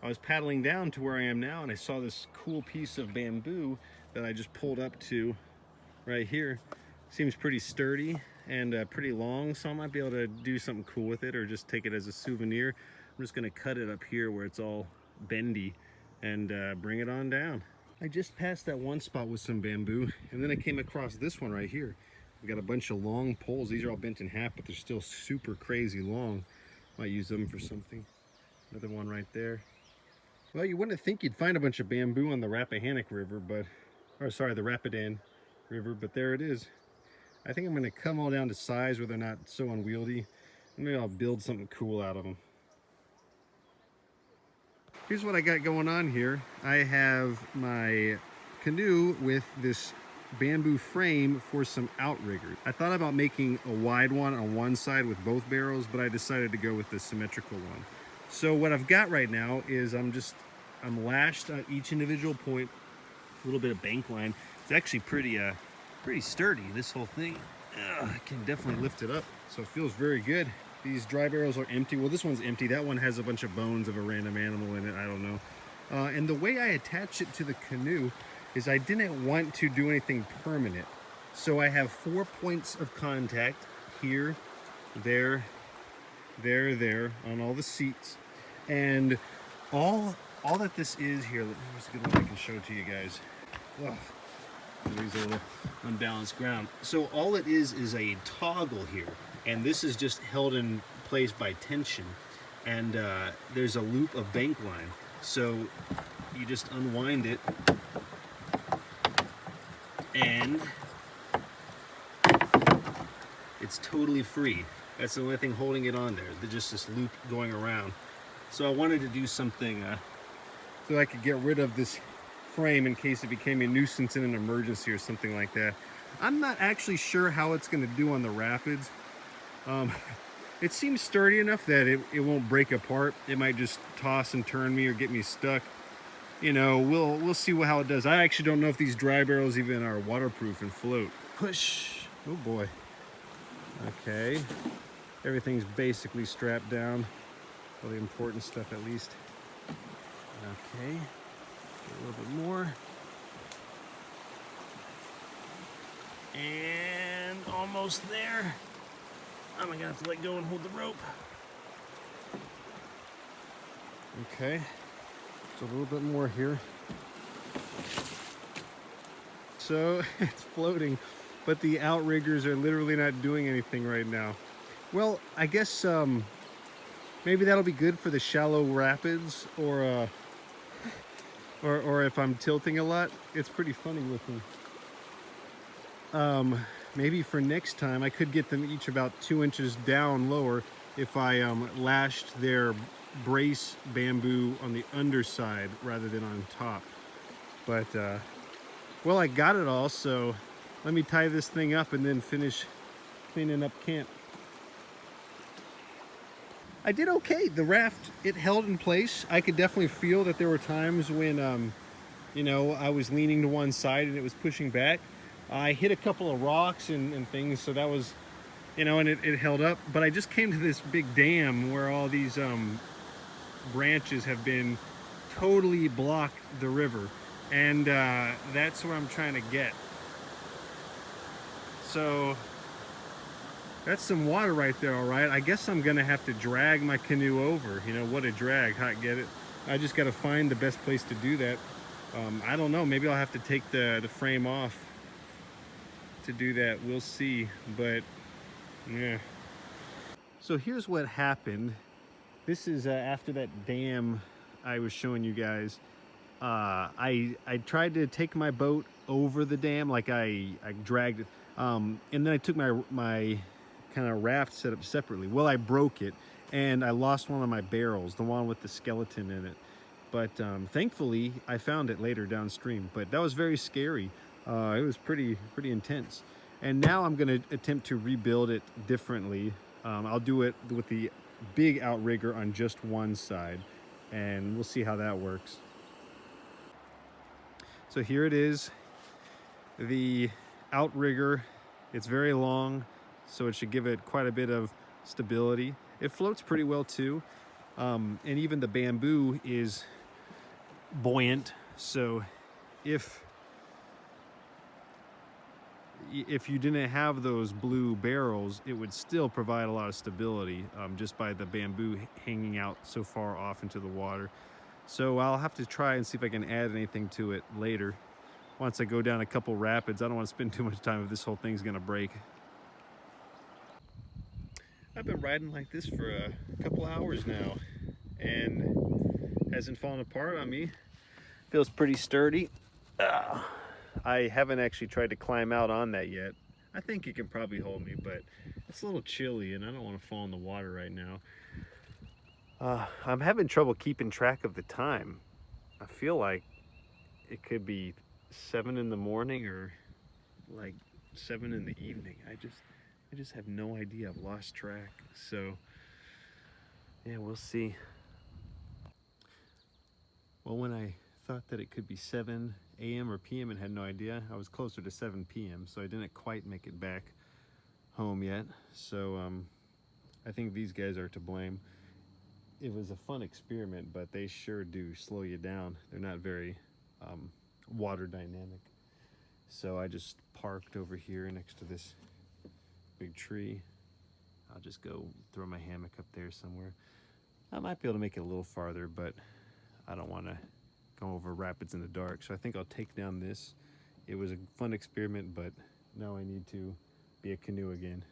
I was paddling down to where I am now, and I saw this cool piece of bamboo that I just pulled up to right here. Seems pretty sturdy and pretty long, so I might be able to do something cool with it or just take it as a souvenir. I'm just gonna cut it up here where it's all bendy and bring it on down. I just passed that one spot with some bamboo, and then I came across this one right here. We got a bunch of long poles. These are all bent in half, but they're still super crazy long. Might use them for something. Another one right there. Well, you wouldn't think you'd find a bunch of bamboo on the Rappahannock River, or sorry, the Rapidan River, but there it is. I think I'm gonna cut them all down to size where they're not so unwieldy. Maybe I'll build something cool out of them. Here's what I got going on here. I have my canoe with this bamboo frame for some outriggers. I thought about making a wide one on one side with both barrels, but I decided to go with the symmetrical one. So what I've got right now is I'm lashed at each individual point, a little bit of bank line. It's actually pretty sturdy, this whole thing. I can definitely lift it up, so it feels very good. These dry barrels are empty. Well, this one's empty. That one has a bunch of bones of a random animal in it. I don't know. And the way I attach it to the canoe is I didn't want to do anything permanent. So I have 4 points of contact here, there, there on all the seats. And all that this is here, let me just get one I can show to you guys. Ugh. These a little unbalanced ground. So all it is a toggle here, and this is just held in place by tension, and there's a loop of bank line. So you just unwind it, and it's totally free. That's the only thing holding it on there. There's just this loop going around. So I wanted to do something so I could get rid of this frame in case it became a nuisance in an emergency or something like that. I'm not actually sure how it's going to do on the rapids. It seems sturdy enough that it won't break apart. It might just toss and turn me or get me stuck. You know, we'll see how it does. I actually don't know if these dry barrels even are waterproof and float. Push. Oh boy. Okay. Everything's basically strapped down. All the important stuff at least. Okay. A little bit more. And almost there. I'm gonna have to let go and hold the rope. Okay. So a little bit more here. So it's floating, but the outriggers are literally not doing anything right now. Well, I guess maybe that'll be good for the shallow rapids, or if I'm tilting a lot. It's pretty funny looking. Maybe for next time I could get them each about 2 inches down lower if I lashed their brace bamboo on the underside rather than on top. But well, I got it all, so let me tie this thing up and then finish cleaning up camp. I did okay. The raft, it held in place. I could definitely feel that there were times when, you know, I was leaning to one side and it was pushing back. I hit a couple of rocks and things, so that was, you know, and it held up. But I just came to this big dam where all these branches have been totally blocked the river. And that's where I'm trying to get. So that's some water right there, all right. I guess I'm gonna have to drag my canoe over. You know, what a drag, how I get it. I just gotta find the best place to do that. I don't know, maybe I'll have to take the frame off to do that. We'll see, but yeah. So here's what happened. This is after that dam I was showing you guys. I tried to take my boat over the dam, like I dragged it, and then I took my kind of raft set up separately. Well, I broke it, and I lost one of my barrels, the one with the skeleton in it. But thankfully, I found it later downstream. But that was very scary. It was pretty intense. And now I'm going to attempt to rebuild it differently. I'll do it with the big outrigger on just one side, and we'll see how that works. So here it is, the outrigger. It's very long, so it should give it quite a bit of stability. It floats pretty well too. And even the bamboo is buoyant, so if you didn't have those blue barrels, it would still provide a lot of stability, just by the bamboo hanging out so far off into the water. So I'll have to try and see if I can add anything to it later. Once I go down a couple rapids, I don't want to spend too much time if this whole thing's gonna break. I've been riding like this for a couple hours now, and hasn't fallen apart on me. Feels pretty sturdy. I haven't actually tried to climb out on that yet. I think it can probably hold me, but it's a little chilly and I don't want to fall in the water right now. I'm having trouble keeping track of the time. I feel like it could be 7 in the morning or like 7 in the evening. I just have no idea. I've lost track. So yeah, we'll see. Well, when I thought that it could be 7 a.m. or p.m. and had no idea, I was closer to 7 p.m. so I didn't quite make it back home yet. So I think these guys are to blame. It was a fun experiment, but they sure do slow you down. They're not very water dynamic. So I just parked over here next to this big tree. I'll just go throw my hammock up there somewhere. I might be able to make it a little farther, but I don't want to go over rapids in the dark. So I think I'll take down this. It was a fun experiment, but now I need to be a canoe again.